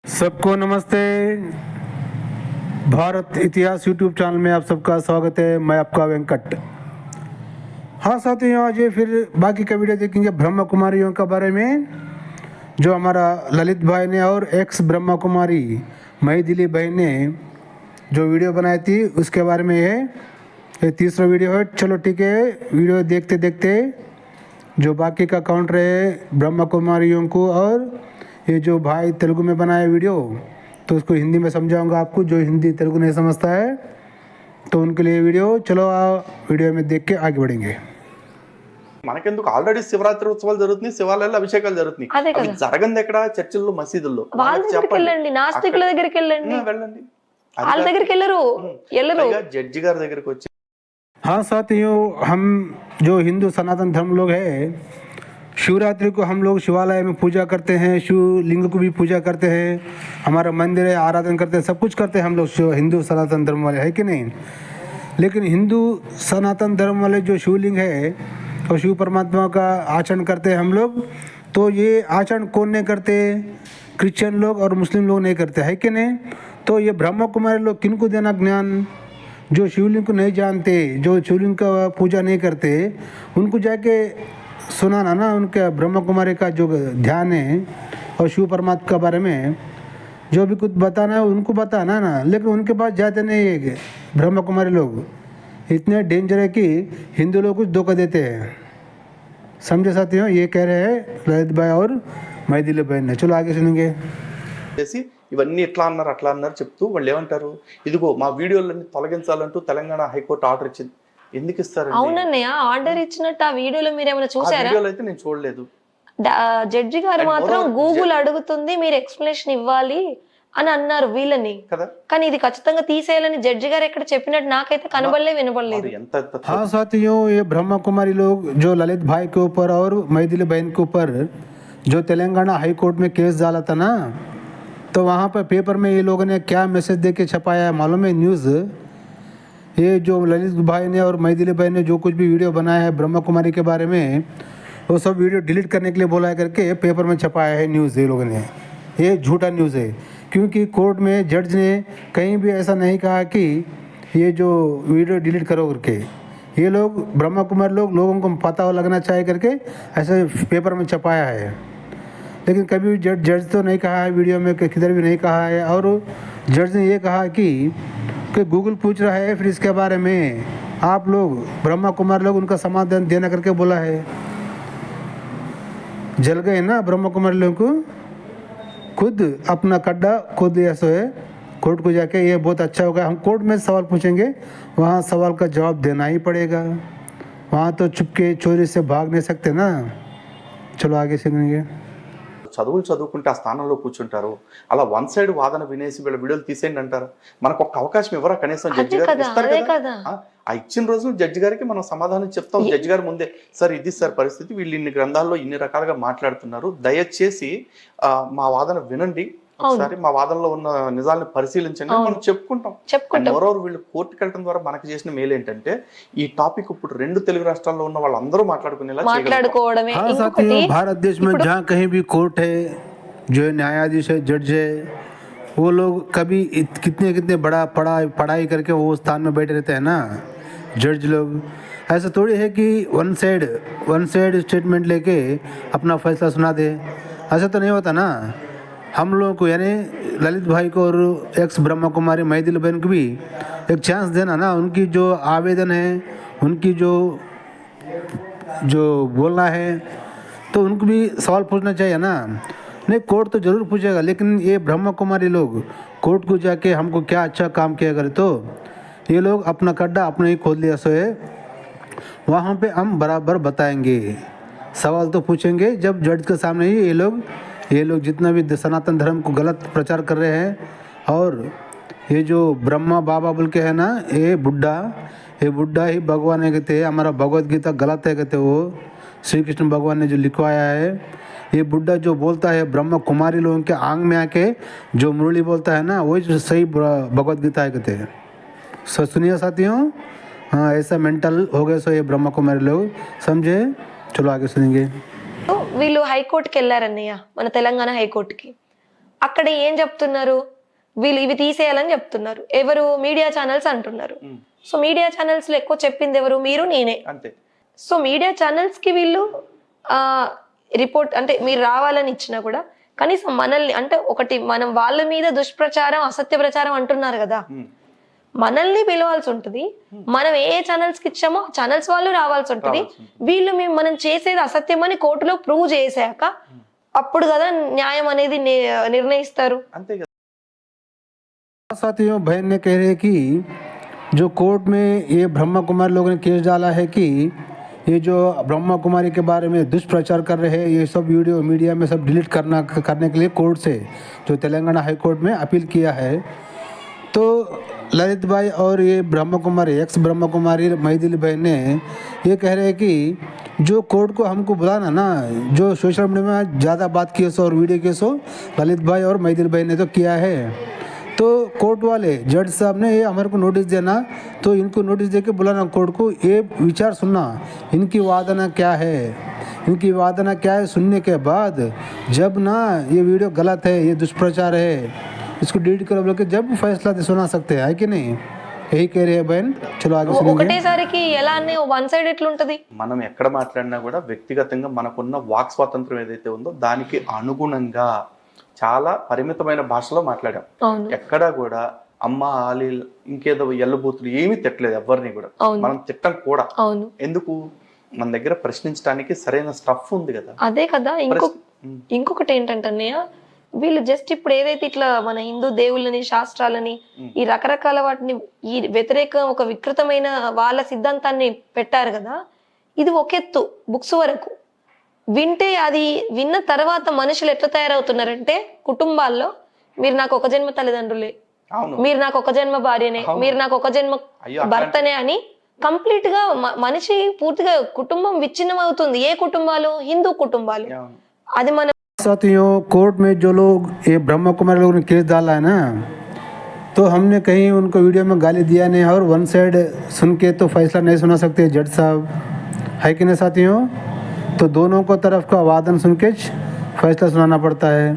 सबको नमस्ते। भारत इतिहास यूट्यूब चैनल में आप सबका स्वागत है। मैं आपका वेंकट। हाँ साथियों, आज ये फिर बाकी का वीडियो देखेंगे ब्रह्मा कुमारियों के बारे में, जो हमारा ललित भाई ने और एक्स ब्रह्मा कुमारी महिदिली भाई ने जो वीडियो बनाई थी उसके बारे में है। ये तीसरा वीडियो है। चलो ठीक है, वीडियो देखते देखते जो बाकी का काउंटर है ब्रह्मा कुमारियों को, और ये जो भाई तेलुगु में बनाया वीडियो तो उसको हिंदी में समझाऊंगा आपको, जो हिंदी तेलुगु नहीं समझता है तो उनके लिए वीडियो। चलो वीडियो में देख के आगे बढ़ेंगे। మనకెందుకు ఆల్రెడీ శివరాత్రి ఉత్సవాలు జరుగుతున్నాయి, శివాలయాల్లో అభిషేకాలు జరుగుతున్నాయి. అవి జరగంది ఎక్కడ? చర్చిల్లో, మసీదుల్లో. వాళ్ళ దగ్గరికి వెళ్ళండి, నాస్తికుల దగ్గరికి వెళ్ళండి, వెళ్ళండి. వాళ్ళ దగ్గరికి వెళ్ళరు. జడ్జి గారి దగ్గరికి వచ్చి हाँ साथियों, हम जो हिंदू सनातन धर्म लोग हैं, शिवरात्रि को हम लोग शिवालय में पूजा करते हैं, शिवलिंग को भी पूजा करते हैं, हमारा मंदिर है, आराधना करते हैं, सब कुछ करते हैं हम लोग हिंदू सनातन धर्म वाले, है कि नहीं। लेकिन हिंदू सनातन धर्म वाले जो शिवलिंग है और शिव परमात्मा का आचरण करते हैं हम लोग, तो ये आचरण कौन नहीं करते? क्रिश्चियन लोग और मुस्लिम लोग नहीं करते, है कि नहीं। तो ये ब्रह्मा कुमारी लोग किनको देना ज्ञान? जो शिवलिंग को नहीं जानते, जो शिवलिंग का पूजा नहीं करते, उनको जाके सुनाना ना उनके ब्रह्मा कुमारी का जो ध्यान है और शिव परमात्मा के बारे में जो भी कुछ बताना है उनको बताना ना। लेकिन उनके पास जाते नहीं है ब्रह्मा कुमारी लोग। इतने डेंजर है कि हिंदू लोग कुछ धोखा देते हैं, समझे साथियों। ये कह रहे हैं ललित भाई और महिदिली भाई ने। चलो आगे सुनेंगे। చేసి ఇవన్నీ ఎట్లా అన్నారు అట్లా అన్నారు చెప్తూ వాళ్ళు ఏమంటారు, ఇదిగో మా వీడియోలన్నీ తొలగించాలంటూ తెలంగాణ హైకోర్టు ఆర్డర్ ఇచ్చింది. ఎందుకు ఇస్తారు? అవునన్నయ్య, ఆర్డర్ ఇచ్చినట్టు ఆ వీడియోలో మీరు ఏమైనా చూసారా? వీడియోలో అయితే నేను చూడలేదు. జడ్జి గారు మాత్రం గూగుల్ అడుగుతుంది, మీరు ఎక్స్ప్లెనేషన్ ఇవ్వాలి అని అన్నారు వీళ్ళని కదా. కానీ ఇది ఖచ్చితంగా తీసేయాలని జడ్జి గారు ఎక్కడ చెప్పినట్టు నాకైతే కనబడలే, వినబడలేదు. हाँ साथियों, ये ब्रह्मा कुमारी लोग जो ललित भाई के ऊपर और महिदिली बहन के ऊपर जो तेलंगाना हाई कोर्ट में केस डाला था ना, तो वहाँ पर पेपर में ये लोगों ने क्या मैसेज दे के छपाया है मालूम है? न्यूज़, ये जो ललित भाई ने और महिदिली भाई ने जो कुछ भी वीडियो बनाया है ब्रह्मा कुमारी के बारे में, वो सब वीडियो डिलीट करने के लिए बोला करके पेपर में छपाया है न्यूज़ ये लोगों ने। ये झूठा न्यूज़ है, क्योंकि कोर्ट में जज ने कहीं भी ऐसा नहीं कहा कि ये जो वीडियो डिलीट करो करके। ये लोग ब्रह्मा कुमारी लोगों को पता लगना चाहिए करके ऐसे पेपर में छपाया है। लेकिन कभी जज तो नहीं कहा है वीडियो में, किधर भी नहीं कहा है। और जज ने ये कहा कि गूगल पूछ रहा है, फिर इसके बारे में आप लोग ब्रह्मा कुमार लोग उनका समाधान देना करके बोला है। जल गए ना ब्रह्मा कुमारी लोगों को, खुद अपना कड्डा खुद ऐसा है। कोर्ट को जाके ये बहुत अच्छा होगा, हम कोर्ट में सवाल पूछेंगे, वहाँ सवाल का जवाब देना ही पड़ेगा। वहाँ तो चुपके चोरी से भाग नहीं सकते ना। चलो आगे सुनेंगे। చదువులు చదువుకుంటే ఆ స్థానంలో కూర్చుంటారు, అలా వన్ సైడ్ వాదన వినేసి వీళ్ళ వీడియోలు తీసేయండి అంటారు. మనకు ఒక అవకాశం ఇవ్వరా కనీసం? జడ్జి గారు ఇస్తారు కదా. ఆ ఇచ్చిన రోజు జడ్జి గారికి మనం సమాధానం చెప్తాం. జడ్జి గారి ముందే, సార్ ఇది సార్ పరిస్థితి, వీళ్ళు ఇన్ని గ్రంథాల్లో ఇన్ని రకాలుగా మాట్లాడుతున్నారు, దయచేసి మా వాదన వినండి, ఒకసారి మా వాదనలో ఉన్న నిజాలను పరిశీలించండి, మనం చెప్పుకుంటాం. ఎవరెవరు వీళ్ళు కోర్టుకి వెళ్ళడం ద్వారా మనకు చేసిన మేలు ఏంటంటే, ఈ టాపిక్ ఇప్పుడు రెండు తెలుగు రాష్ట్రాల్లో ఉన్న వాళ్ళందరూ మాట్లాడుకునేలా మాట్లాడుకోవడమే. भारत देश में जहाँ कहीं भी कोर्ट है, जो न्यायाधीश है, जज है, वो लोग कभी कितने कितने बड़ा पढ़ाई करके वो स्थान में बैठे रहते हैं ना जज लोग। ऐसा थोड़ी है कि वन साइड स्टेटमेंट लेके अपना फैसला सुना दे, ऐसा तो नहीं होता ना। हम लोगों को यानी ललित भाई को और एक्स ब्रह्मा कुमारी महिदिली बहन को भी एक चांस देना ना। उनकी जो आवेदन है, उनकी जो बोलना है, तो उनको भी सवाल पूछना चाहिए ना। नहीं, कोर्ट तो ज़रूर पूछेगा, लेकिन ये ब्रह्मा कुमारी लोग कोर्ट को जाके हमको क्या अच्छा काम किया करे, तो ये लोग अपना कड्डा अपने ही खोद लिया सो है। वहाँ पे हम बराबर बताएंगे, सवाल तो पूछेंगे जब जज के सामने ही ये लोग जितना भी सनातन धर्म को गलत प्रचार कर रहे हैं। और ये जो ब्रह्मा बाबा बोल के है ना, ये बुड्ढा ही भगवान है कहते हैं। हमारा भगवत गीता गलत है कहते, वो श्री कृष्ण भगवान ने जो लिखवाया है, ये बुड्ढा जो बोलता है ब्रह्मा कुमारी लोगों के आंग में आके जो मुरली बोलता है ना, वही जो सही भगवत गीता है कहते हैं। सुनिए साथियों, हाँ ऐसा मेंटल हो गए सो ये ब्रह्मा कुमारी लोग, समझे। चलो आगे सुनेंगे। వీళ్ళు హైకోర్టుకి వెళ్ళారన్నయ్య, మన తెలంగాణ హైకోర్టుకి. అక్కడ ఏం చెప్తున్నారు, వీళ్ళు ఇవి తీసేయాలని చెప్తున్నారు. ఎవరు? మీడియా ఛానల్స్ అంటున్నారు. సో మీడియా ఛానల్స్ లో ఎక్కువ చెప్పింది ఎవరు? మీరు, నేనే. అంతే. సో మీడియా ఛానల్స్ కి వీళ్ళు రిపోర్ట్ అంటే మీరు రావాలని ఇచ్చినా కూడా కనీసం మనల్ని అంటే ఒకటి మనం వాళ్ళ మీద దుష్ప్రచారం అసత్య ప్రచారం అంటున్నారు కదా, మనల్ని పిలవాల్సి ఉంటుంది. మనం ఏ ఛానల్స్ కి ఇచ్చామో ఛానల్స్ వాళ్ళు రావాల్సి ఉంటుంది. వీళ్ళు మనం చేసేది అసత్యం అని కోర్టులో ప్రూవ్ చేశాక అప్పుడు కదా న్యాయం అనేది నిర్ణయిస్తారు. అంతే కదా. साथियों, बहन ने कह रहे हैं कि जो कोर्ट में ये ब्रह्मा कुमारी लोगों ने केस डाला है कि ये जो ब्रह्मा कुमारी के बारे में दुष्प्रचार कर रहे हैं, ये सब वीडियो मीडिया में सब डिलीट करने के लिए कोर्ट से जो तेलंगाना हाई कोर्ट में अपील किया है। तो ललित भाई और ये ब्रह्मा कुमारी एक्स ब्रह्मा कुमारी महिदिल भाई ने ये कह रहे हैं कि जो कोर्ट को हमको बुलाना ना, जो सोशल मीडिया में ज़्यादा बात किए सो और वीडियो किए सो ललित भाई और महिदिल भाई ने तो किया है। तो कोर्ट वाले जज साहब ने ये हमारे को नोटिस देना, तो इनको नोटिस दे के बुलाना कोर्ट को, ये विचार सुनना इनकी वादना क्या है, इनकी वादना क्या है। सुनने के बाद जब ना ये वीडियो गलत है, ये दुष्प्रचार है, इसको डिलीट करो बोल के जब फैसला सुना सकते हैं, है कि नहीं? यही कह रहे हैं बहन। चलो आगे सुनेंगे। ఒకటేసారికి ఎలా అనే వన్ సైడ్ ఎట్లుంటది? మనం ఎక్కడ మాట్లాడినా కూడా వ్యక్తిగతంగా మనకున్న వాక్ స్వాతంత్రం ఏదైతే ఉందో దానికి అనుగుణంగా చాలా పరిమితమైన భాషలో మాట్లాడాం. ఎక్కడా కూడా అమ్మ ఆలి ఇంకేదో ఎల్లబూతులు ఏమీ తిట్టలేదు ఎవరిని కూడా. మనం తిట్టం కూడా. ఎందుకు? మన దగ్గర ప్రశ్నించడానికి సరైన స్టఫ్ ఉంది కదా. అదే కదా. ఇంకొకటి ఏంటంటే వీళ్ళు జస్ట్ ఇప్పుడు ఏదైతే ఇట్లా మన హిందూ దేవుళ్ళని శాస్త్రాలని ఈ రకరకాల వాటిని ఈ వ్యతిరేక ఒక వికృతమైన వాళ్ళ సిద్ధాంతాన్ని పెట్టారు కదా, ఇది ఒక ఎత్తు బుక్స్ వరకు వింటే. అది విన్న తర్వాత మనుషులు ఎట్లా తయారవుతున్నారంటే కుటుంబాల్లో మీరు నాకు ఒక జన్మ తల్లిదండ్రులే, మీరు నాకు ఒక జన్మ భార్యనే, మీరు నాకు ఒక జన్మ భర్తనే అని కంప్లీట్ గా మనిషి పూర్తిగా కుటుంబం విచ్ఛిన్నం అవుతుంది. ఏ కుటుంబాలు? హిందూ కుటుంబాలు. అది మన साथियों, कोर्ट में जो लोग ये ब्रह्मा कुमारी लोगों ने केस डाला है ना, तो हमने कहीं उनको वीडियो में गाली दिया नहीं और वन साइड सुन के तो फैसला नहीं सुना सकते जज साहब, है कि नहीं साथियों? तो दोनों को तरफ का वादन सुन के फैसला सुनाना पड़ता है।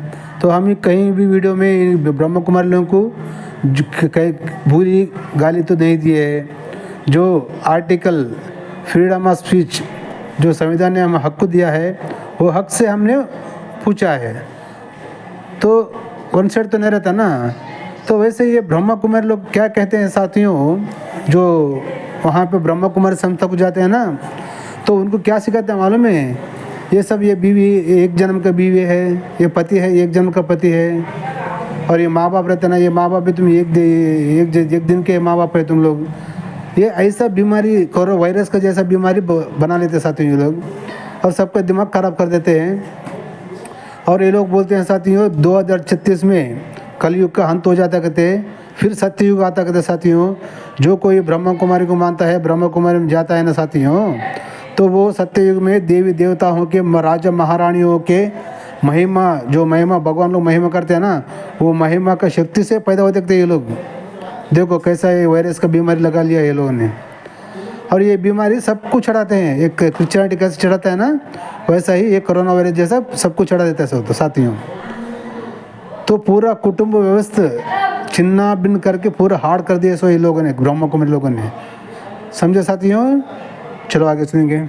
तो हम कहीं भी वीडियो में ब्रह्मा कुमारी लोगों को कहीं बुरी गाली तो नहीं दिए है। जो आर्टिकल फ्रीडम ऑफ स्पीच जो संविधान ने हमें हक दिया है, वो हक से हमने पूछा है, तो वन साइड तो नहीं रहता ना। तो वैसे ये ब्रह्मा कुमारी लोग क्या कहते हैं साथियों, जो वहाँ पे ब्रह्मा कुमारी संस्था को जाते हैं ना, तो उनको क्या सिखाते हैं मालूम है? ये सब ये बीवी एक जन्म का बीवी है, ये पति है एक जन्म का पति है, और ये माँ बाप रहते हैं ना, ये माँ बाप भी तुम एक दिन के माँ बाप है तुम लोग। ये ऐसा बीमारी कोरोना वायरस का जैसा बीमारी बना लेते साथियों ये लोग, और सबका दिमाग खराब कर देते हैं। और ये लोग बोलते हैं साथियों 2036 में कलयुग का अंत हो जाता कहते, फिर सत्ययुग आता कहते साथियों। जो कोई ब्रह्मा कुमारी को मानता है, ब्रह्मा कुमारी में जाता है ना साथियों, तो वो सत्ययुग में देवी देवताओं के राजा महारानियों के महिमा, जो महिमा भगवान लोग महिमा करते हैं ना, वो महिमा का शक्ति से पैदा होते थे ये लोग। देखो कैसा ये वायरस का बीमारी लगा लिया ये लोगों ने, और ये बीमारी सबको चढ़ाते हैं। एक क्रिश्चियनिटी कैसे चढ़ाता है ना, वैसा ही ये कोरोना वायरस जैसा सबको चढ़ा देता है सब। तो साथियों, तो पूरा कुटुंब व्यवस्था छिन्ना भिन्न करके पूरा हार्ड कर दिया सो ये लोगों ने, ब्रह्मा कुमारी लोगों ने। समझे साथियों? चलो आगे सुनेंगे।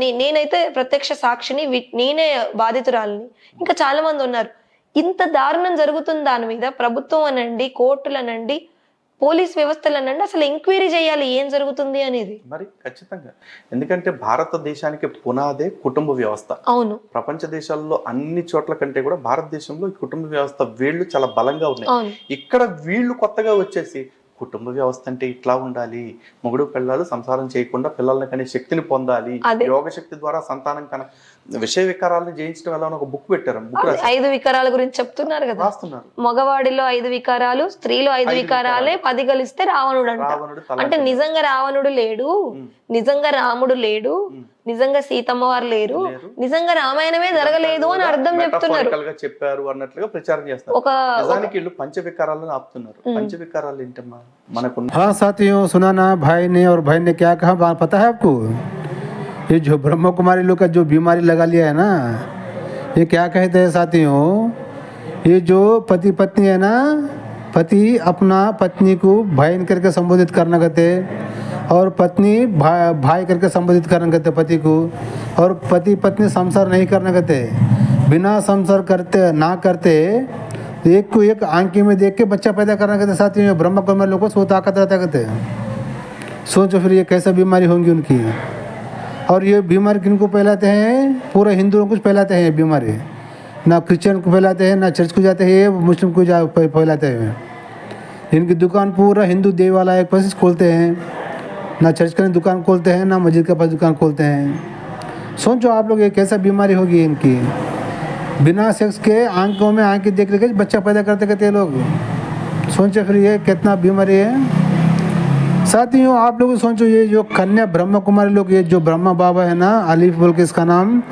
నేనైతే ప్రత్యక్ష సాక్షిని, నేనే బాధితురాలని, ఇంకా చాలా మంది ఉన్నారు. ఇంత దారుణం జరుగుతుంది దాని మీద ప్రభుత్వం అనండి, కోర్టులు అనండి, పోలీస్ వ్యవస్థలు అనండి, అసలు ఎంక్వైరీ చేయాలి ఏం జరుగుతుంది అనేది. మరి ఖచ్చితంగా, ఎందుకంటే భారతదేశానికి పునాదే కుటుంబ వ్యవస్థ. అవును. ప్రపంచ దేశాల్లో అన్ని చోట్ల కంటే కూడా భారతదేశంలో ఈ కుటుంబ వ్యవస్థ వేళ్ళు చాలా బలంగా ఉన్నాయి. ఇక్కడ వీళ్ళు కొత్తగా వచ్చేసి కుటుంబ వ్యవస్థ అంటే ఇట్లా ఉండాలి, మొగుడు పిల్లలు సంసారం చేయకుండా పిల్లల్ని కనే శక్తిని పొందాలి, యోగ శక్తి ద్వారా సంతానం కన విషయ వికారాలను జయించడం ఎలా ఒక బుక్ పెట్టారు. 5 వికారాల గురించి చెప్తున్నారు కదా, రాస్తున్నారు. మగవాడిలో 5 వికారాలు, స్త్రీలో 5 వికారాలే 10 కలిస్తే రావణుడు అంట. అంటే నిజంగా రావణుడు లేడు, నిజంగా రాముడు లేడు, నిజంగా సీతమ్మ వారు లేరు, నిజంగా రామాయణమే జరగలేదు అని అర్థం చెప్తున్నారు. చెప్పారు అన్నట్లుగా ప్రచారం చేస్తారు. నిజానికి వీళ్ళు పంచవికారాలను ఆపుతున్నారు. పంచవికారాలు ఏంటమ్మా మనకు? हाँ साथियों, सुना ना भाई ने, और भाई ने क्या कहा पता है आपको? ये जो ब्रह्मा कुमारी लोग का जो बीमारी लगा लिया है ना, ये क्या कहते हैं साथियों, ये जो पति पत्नी है ना, पति अपना पत्नी को बहन करके संबोधित करना कहते, और पत्नी भाई करके संबोधित करना कहते पति को, और पति पत्नी संसार नहीं करना कहते, बिना संसार करते ना करते एक को एक आंखी में देख के बच्चा पैदा करना कहते। साथियों ये ब्रह्म कुमारी लोगों को सो ताकत रहता कहते। सोचो फिर ये कैसा बीमारी होंगी उनकी। और ये बीमारी किनको फैलाते हैं? पूरा हिंदुओं को फैलाते हैं ये बीमारी, ना क्रिश्चियन को फैलाते हैं, ना चर्च को जाते हैं, मुस्लिम को फैलाते हैं। इनकी दुकान पूरा हिंदू देवालय एक पास खोलते हैं, ना चर्च का दुकान खोलते हैं, ना मस्जिद के पास दुकान खोलते हैं। सोचो आप लोग ये कैसा बीमारी होगी इनकी। बिना सेक्स के आंखों में आंखें देख लेके बच्चा पैदा करते कहते हैं लोग। सोचो फिर ये कितना बीमारी है। साथियों आप लोग सोचो, ये जो कन्या ब्रह्म कुमारी लोग, ये जो ब्रह्मा बाबा है ना, आलिफ बोल के इसका नाम,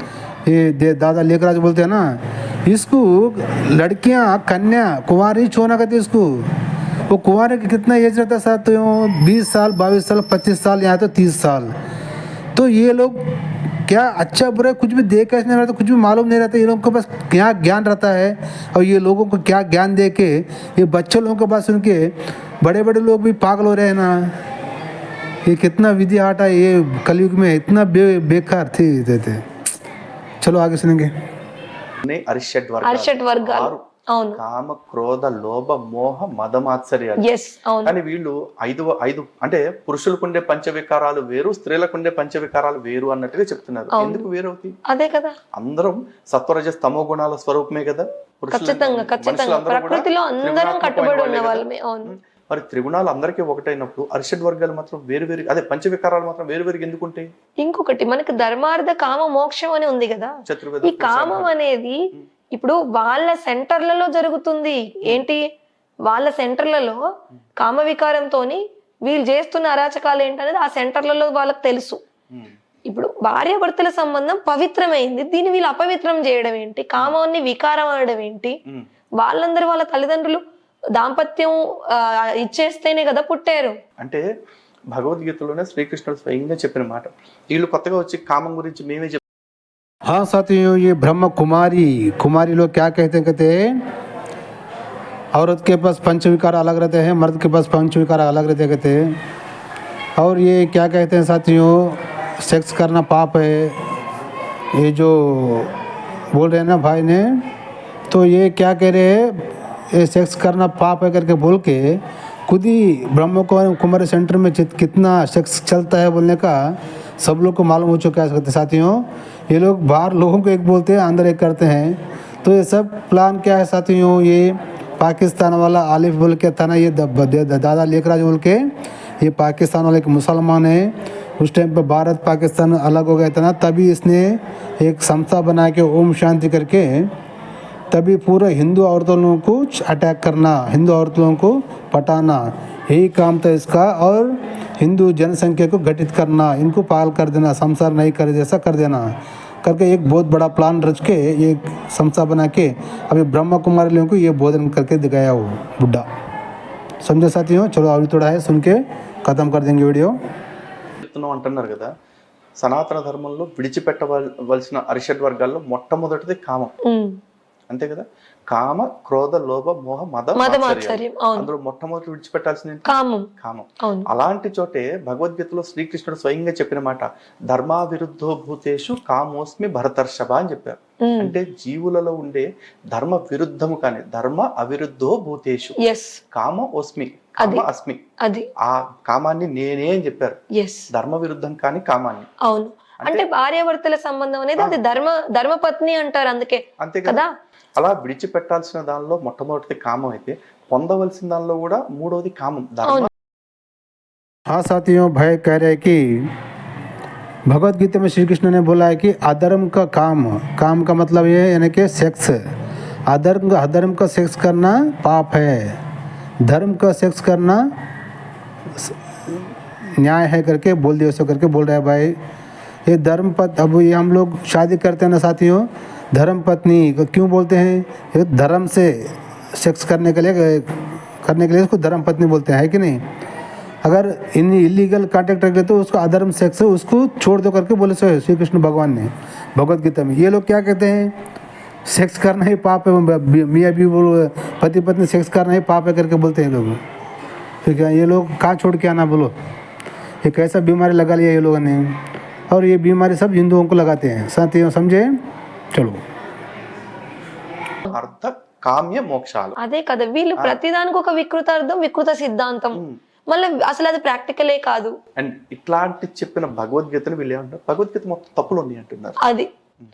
ये दादा लेखराज बोलते हैं ना, इसको लड़कियां कन्या कुंवारी छोना कहते हैं इसको। वो कुंवारे का कितना एज रहता है साथियों? 20 साल, 22 साल, 25 साल, यहाँ तो 30 साल। तो ये लोग क्या अच्छा बुरा कुछ भी देख नहीं रहता, कुछ भी मालूम नहीं रहता। ये लोगों के पास क्या ज्ञान रहता है, और ये लोगों को क्या ज्ञान दे के ये बच्चे लोगों के पास सुन के बड़े बड़े लोग भी पागल हो रहे हैं ना। ये कितना विधि हाट है ये कलयुग में, इतना बेकार थी देते। चलो आगे सुनेंगे। అరిషడ్ వర్గాలు అవును, కామ క్రోధ లోభ మోహ మదమాత్సర్యాలు. అవును. కానీ వీళ్ళు ఐదు అంటే పురుషులకుండే పంచవికారాలు వేరు, స్త్రీలకుండే పంచవికారాలు వేరు అన్నట్టుగా చెప్తున్నారు. ఎందుకు వేరు అవుతాయి? అదే కదా, అందరం సత్వరజస్ తమో గుణాల స్వరూపమే కదా. ఖచ్చితంగా ప్రకృతిలో అందరం కట్టుబడి ఉన్న వాళ్ళమే. అవును. మరి త్రిగుణాలు అందరికీ ఒకటైనప్పుడు అరిషడ్ వర్గాలు మాత్రం వేరు వేరు, అదే పంచవికారాలు మాత్రం వేరు వేరుగా ఎందుకు ఉంటాయి? ఇంకొకటి మనకి ధర్మార్థ కామ మోక్షం అని ఉంది కదా. ఈ కామం అనేది ఇప్పుడు వాళ్ళ సెంటర్లలో జరుగుతుంది. ఏంటి? వాళ్ళ సెంటర్లలో కామ వికారంతో వీళ్ళు చేస్తున్న అరాచకాలు ఏంటనేది ఆ సెంటర్లలో వాళ్ళకి తెలుసు. ఇప్పుడు భార్యాభర్తల సంబంధం పవిత్రమైంది, దీన్ని వీళ్ళు అపవిత్రం చేయడం ఏంటి? కామాన్ని వికారం అనడం ఏంటి? వాళ్ళందరూ వాళ్ళ తల్లిదండ్రులు దాంపత్యం ఇచ్చేస్తేనే కదా పుట్టారు. అంటే భగవద్గీతలోనే శ్రీకృష్ణుడు స్వయంగా చెప్పిన మాట. వీళ్ళు కొత్తగా వచ్చి కామం గురించి మేమే చెప్తాం. हाँ साथियों, ये ब्रह्म कुमारी लोग क्या कहते हैं, औरत के पास पंच विकार अलग रहते हैं, मर्द के पास पंच विकार अलग रहते कहते हैं। और ये क्या कहते हैं साथियों, सेक्स करना पाप है, ये जो बोल रहे हैं ना भाई ने, तो ये क्या कह रहे हैं, ये सेक्स करना पाप है करके बोल के खुद ही ब्रह्म कुमारी सेंटर में कितना सेक्स चलता है बोलने का सब लोग को मालूम हो चुका है साथियों। ये लोग बाहर लोगों को एक बोलते हैं, अंदर एक करते हैं। तो ये सब प्लान क्या है साथियों, ये पाकिस्तान वाला आलिफ बोल के था ना, ये दादा लेखराज बोल के, ये पाकिस्तान वाले एक मुसलमान है। उस टाइम पर भारत पाकिस्तान अलग हो गया था ना, तभी इसने एक संस्था बना के ओम शांति करके तभी पूरा हिंदू औरतों को अटैक करना, हिंदू औरतों को पटाना, यही काम था इसका। और हिंदू जनसंख्या को घटित करना, इनको पाल कर देना, संसार नहीं करे जैसा कर देना करके एक बहुत बड़ा प्लान रच के ये संस्था बना के अभी ब्रह्म कुमारी लोगों को ये बोधन करके दिखाया वो बुढ़ा। समझो साथियों? चलो अभी थोड़ा है सुन के खत्म कर देंगे वीडियो। అంటున్నారు కదా, సనాతన ధర్మంలో విడిచిపెట్టవలసిన అరిషడ్ వర్గాల్లో మొట్టమొదటిది కామం, అంతే కదా. కామ క్రోధ లోభ మోహ మదమాత్సర్యం, అందులో మొట్టమొదటి విడిచిపెట్టాల్సింది కామం. అలాంటి చోటే భగవద్గీతలో శ్రీకృష్ణుడు స్వయంగా చెప్పిన మాట, ధర్మా విరుద్ధో భూతేషు కామోస్మి భరతర్షభ అని చెప్పారు. అంటే జీవులలో ఉండే ధర్మ విరుద్ధము కానీ ధర్మ అవిరుద్ధో భూతేషు కామ ఓస్మి కామ అస్మి, అది ఆ కామాన్ని నేనే అని చెప్పారు. ధర్మ విరుద్ధం కానీ కామాన్ని. అవును. అంటే భార్యాభర్తల సంబంధం అనేది అది ధర్మపత్ని అంటారు, అందుకే అంతే కదా. అలా విడిచిపెట్టాల్సిన దానిలో మొట్టమొదటిది కామం అయితే పొందవలసిన దానిలో కూడా మూడోది కామం, ధర్మ. हाँ साथियों, भाई कह रहे हैं कि भगवत गीता में श्री कृष्ण ने बोला है कि अधर्म का काम का मतलब ये है यानी कि सेक्स, अधर्म का सेक्स करना पाप है, धर्म का सेक्स करना न्याय है करके बोल दिया, उसको करके बोल रहा है भाई। ये धर्म पत्नी, अब ये हम लोग शादी करते हैं ना साथियों, धर्म पत्नी क्यों बोलते हैं? ये धर्म से सेक्स करने के लिए उसको धर्म पत्नी बोलते हैं, है कि नहीं? अगर इन इलीगल कॉन्टेक्ट रखे तो उसको अधर्म सेक्स है, उसको छोड़ दो करके बोले सो श्री कृष्ण भगवान ने भगवत गीता में। ये लोग क्या कहते हैं, सेक्स करना ही पाप है, मियाँ भी बोल पति पत्नी सेक्स करना ही पाप है करके बोलते हैं लोग। तो क्या ये लोग कहाँ छोड़ के आना बोलो, ये कैसा बीमारी लगा लिया ये लोगों ने, और ये बीमारी सब हिंदुओं को लगाते हैं साथियों, समझे। चलो అర్థ కామ్య మోక్షాలు. అదే కదా, వీళ్ళు ప్రతిదానికి ఒక వికృత అర్థం, వికృత సిద్ధాంతం, మళ్ళీ అసలు అది ప్రాక్టికలే కాదు. అండ్ ఇట్లాంటి చెప్పిన భగవద్గీతను వీళ్ళు ఏమంటారు, భగవద్గీత మొత్తం తప్పులు ఉన్నాయి అంటున్నారు. అది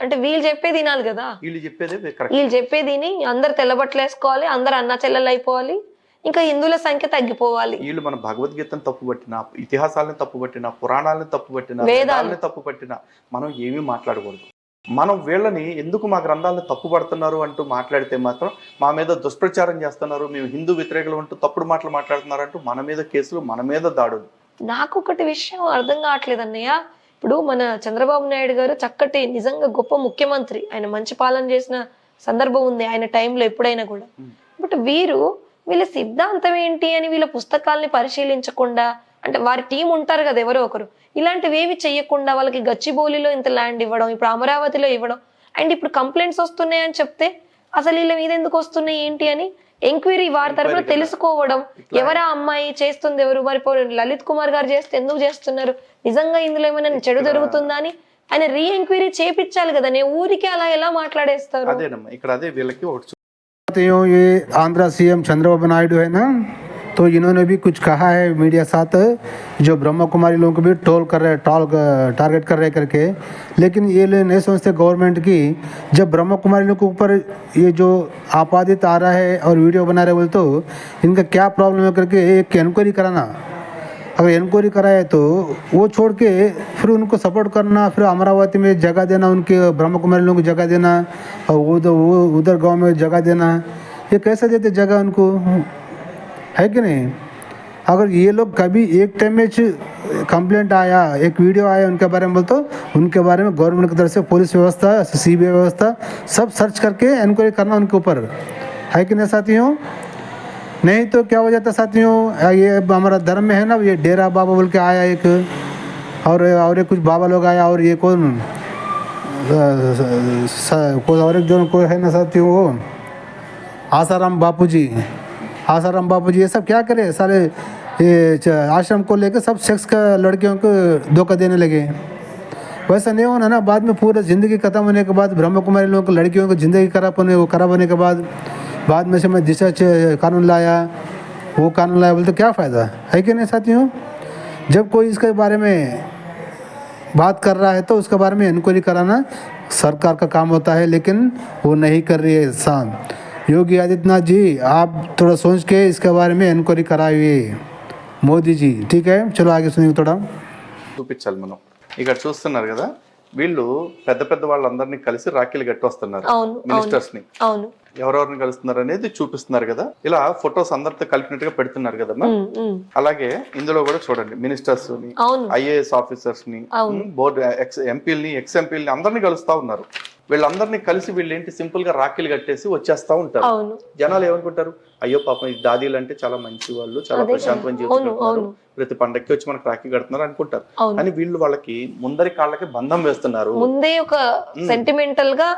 అంటే వీళ్ళు చెప్పేది వినాలి కదా, వీళ్ళు చెప్పేదే కరెక్ట్. వీళ్ళు చెప్పేదిని అందరు తెల్లబట్టలు వేసుకోవాలి, అందరు అన్నా చెల్లెలు అయిపోవాలి, ఇంకా హిందువుల సంఖ్య తగ్గిపోవాలి. వీళ్ళు మన భగవద్గీతను తప్పుపట్టిన, ఇతిహాసాలను తప్పుపట్టిన, పురాణాలను తప్పుపట్టిన, వేదాలను తప్పుపట్టిన మనం ఏమీ మాట్లాడకూడదు. మనం వీళ్ళని ఎందుకు మా గ్రంథాలను తప్పుపడుతున్నారు అంటూ మాట్లాడితే మాత్రం మా మీద దుష్ప్రచారం చేస్తున్నారు, మేము హిందూ వ్యతిరేకులు అంటూ తప్పుడు మాటలు మాట్లాడుతున్నారు అంటూ మన మీద కేసులు, మన మీద దాడులు. నాకు ఒకటి విషయం అర్థం కావట్లేదు అన్నయ్య, ఇప్పుడు మన చంద్రబాబు నాయుడు గారు చక్కటి నిజంగా గొప్ప ముఖ్యమంత్రి, ఆయన మంచి పాలన చేసిన సందర్భం ఉంది ఆయన టైంలో ఎప్పుడైనా కూడా. బట్ వీళ్ళ సిద్ధాంతం ఏంటి అని వీళ్ళ పుస్తకాలని పరిశీలించకుండా, అంటే వారి టీం ఉంటారు కదా ఎవరో ఒకరు, ఇలాంటివి ఏవి చెయ్యకుండా వాళ్ళకి గచ్చిబౌలిలో ఇంత ల్యాండ్ ఇవ్వడం, ఇప్పుడు అమరావతిలో ఇవ్వడం, అండ్ ఇప్పుడు కంప్లైంట్స్ వస్తున్నాయని చెప్తే అసలు వీళ్ళ మీద ఎందుకు వస్తున్నాయి ఏంటి అని ఎంక్వైరీ వారి తరఫున తెలుసుకోవడం, ఎవరా అమ్మాయి చేస్తుంది ఎవరు, మరి లలిత్ కుమార్ గారు చేస్తే ఎందుకు చేస్తున్నారు, నిజంగా ఇందులో ఏమైనా చెడు జరుగుతుందా అని ఆయన రీ ఎంక్వైరీ చేపించాలి కదా, నేను ఊరికి అలా ఎలా మాట్లాడేస్తారు. అదేనమ్మా ఇక్కడ అదే వీళ్ళకి ఒకటి ये आंध्र सीएम चंद्रबाबू नायडू है ना, तो इन्होंने भी कुछ कहा है मीडिया साथ, जो ब्रह्मा कुमारी लोगों को भी टारगेट कर रहे करके, लेकिन ये लोग नहीं सोचते गवर्नमेंट की, जब ब्रह्मा कुमारी लोगों के ऊपर ये जो आपादित आ रहा है और वीडियो बना रहे बोले तो इनका क्या प्रॉब्लम है करके एक इंक्वायरी कराना, अगर इंक्वायरी कराए तो वो छोड़ के फिर उनको सपोर्ट करना, फिर अमरावती में जगह देना, उनके ब्रह्मा कुमारी लोगों को जगह देना, और उधर गांव में जगह देना, ये कैसे देते जगह उनको, है कि नहीं। अगर ये लोग कभी एक टाइम में कंप्लेंट आया, एक वीडियो आया उनके बारे में बोल तो उनके बारे में गवर्नमेंट की तरफ से पुलिस व्यवस्था, सीबीआई व्यवस्था सब सर्च करके इंक्वायरी करना उनके ऊपर, है कि नहीं साथियों। नहीं तो क्या हो जाता साथियों, ये हमारा धर्म में है ना, ये डेरा बाबा बोल के आया एक, और एक कुछ बाबा लोग आया, और ये कौन और एक जो कोई है ना साथियों, वो आसाराम बापू जी ये सब क्या करे सारे, ये आश्रम को लेकर सब सेक्स का लड़कियों को धोखा देने लगे। वैसा नहीं होना ना, बाद में पूरा ज़िंदगी ख़त्म होने के बाद ब्रह्मा कुमारी लोगों को लड़कियों की ज़िंदगी खराब होने के बाद में से मैं दिशा कानून लाया, वो कानून लाया बोलते क्या फ़ायदा, है कि नहीं साथियों। जब कोई इसके बारे में बात कर रहा है तो उसके बारे में इंक्वायरी कराना सरकार का काम होता है, लेकिन वो नहीं कर रही है इंसान। योगी आदित्यनाथ जी आप थोड़ा सोच के इसके बारे में इंक्वायरी कराइए, मोदी जी, ठीक है। चलो आगे सुनिए थोड़ा। చూపించాలి మనం. ఇక్కడ చూస్తున్నారు కదా, వీళ్ళు పెద్ద పెద్ద వాళ్ళందరినీ కలిసి రాఖీలు కట్టి వస్తున్నారు, మినిస్టర్స్ ని. అవును, ఎవరెవరిని కలుస్తున్నారు అనేది చూపిస్తున్నారు కదా, ఇలా ఫొటోస్ అందరితో కలిపినట్టుగా పెడుతున్నారు కదమ్మా. అలాగే ఇందులో కూడా చూడండి, మినిస్టర్స్ ని, ఐఏఎస్ ఆఫీసర్స్ ని, బోర్డు ఎంపీలని, ఎక్స్ ఎంపీలని అందరినీ కలుస్తా ఉన్నారు. వీళ్ళందరినీ కలిసి వీళ్ళు ఏంటి సింపుల్ గా రాఖీలు కట్టేసి వచ్చేస్తా ఉంటారు. జనాలు ఏమనుకుంటారు, అయ్యో పాపం ఈ దాదీలు అంటే చాలా మంచి వాళ్ళు, చాలా ప్రశాంతమైన జీవితం, ప్రతి పండక్కి వచ్చి మనకు రాఖీ కడుతున్నారు అనుకుంటారు. అని వీళ్ళు వాళ్ళకి ముందరి కాళ్ళకి బంధం వేస్తున్నారు, ముందే ఒక సెంటిమెంటల్ గా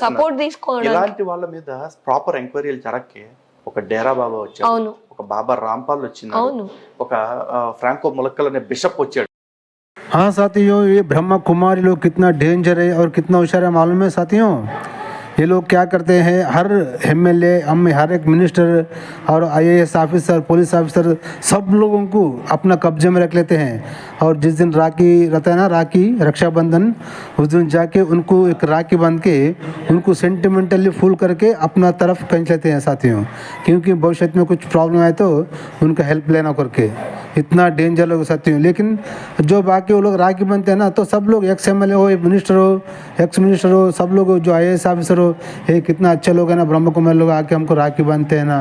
సపోర్ట్ తీసుకోవాలి. ఇలాంటి వాళ్ళ మీద ప్రాపర్ ఎంక్వైరీలు జరగకే ఒక డేరా బాబా వచ్చాడు, ఒక బాబా రాంపాల్ వచ్చింది, ఒక ఫ్రాంకో ములక్కల్ అనే బిషప్ వచ్చాడు. हाँ साथियों, ये ब्रह्मा कुमारी लोग कितना डेंजर है और कितना होशियार है मालूम है साथियों। ये लोग क्या करते हैं, हर एमएलए, हर एक मिनिस्टर और आईएएस ऑफिसर, पुलिस ऑफिसर, सब लोगों को अपना कब्जे में रख लेते हैं, और जिस दिन राखी रहता है ना, राखी रक्षाबंधन, उस दिन जाके उनको एक राखी बांध के उनको सेंटिमेंटली फूल करके अपना तरफ खींच लेते हैं साथियों, क्योंकि भविष्य में कुछ प्रॉब्लम आए तो उनका हेल्प लेना करके। इतना डेंजर लोग साथियों। लेकिन जो बाकी वो लोग राखी बनते हैं ना, तो सब लोग एक्स एमएलए हो, मिनिस्टर हो, एक्स मिनिस्टर हो, सब लोग जो आईएएस ऑफिसर हो, ये कितना अच्छे लोग हैं ना, ब्रह्मा कुमारी लोग आके हमको राखी बांधते हैं ना,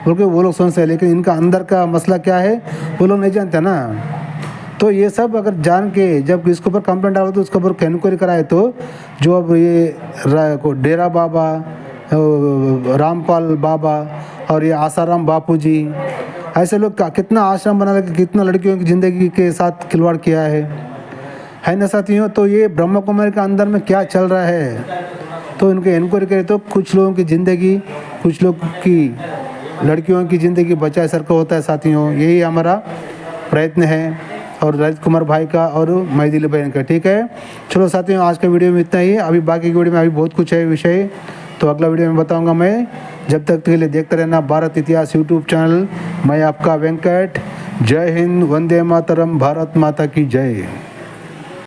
बोल वो लोग सोचते हैं। लेकिन इनका अंदर का मसला क्या है वो लोग नहीं जानते ना। तो ये सब अगर जान के जब इसके ऊपर कंप्लेंट आ रहा तो उसके ऊपर इंक्वायरी कराए, तो जो अब ये डेरा बाबा, रामपाल बाबा और ये आसाराम बापू जी, ऐसे लोग का कितना आश्रम बना लगे, कितना लड़कियों की ज़िंदगी के साथ खिलवाड़ किया है ना साथियों। तो ये ब्रह्मा कुमारी के अंदर में क्या चल रहा है, तो इनके इंक्वायरी करें तो कुछ लोगों की ज़िंदगी, कुछ लोग की लड़कियों की ज़िंदगी बचा सर होता है साथियों। यही हमारा प्रयत्न है और राज कुमार भाई का और मैदिली बहन का। ठीक है, चलो साथियों आज का वीडियो में इतना ही। अभी बाकी की वीडियो में अभी बहुत कुछ है विषय, तो अगला वीडियो में बताऊंगा मैं। जब तक के लिए देखते रहना भारत इतिहास यूट्यूब चैनल। मैं आपका वेंकट। जय हिंद, वंदे मातरम, भारत माता की जय।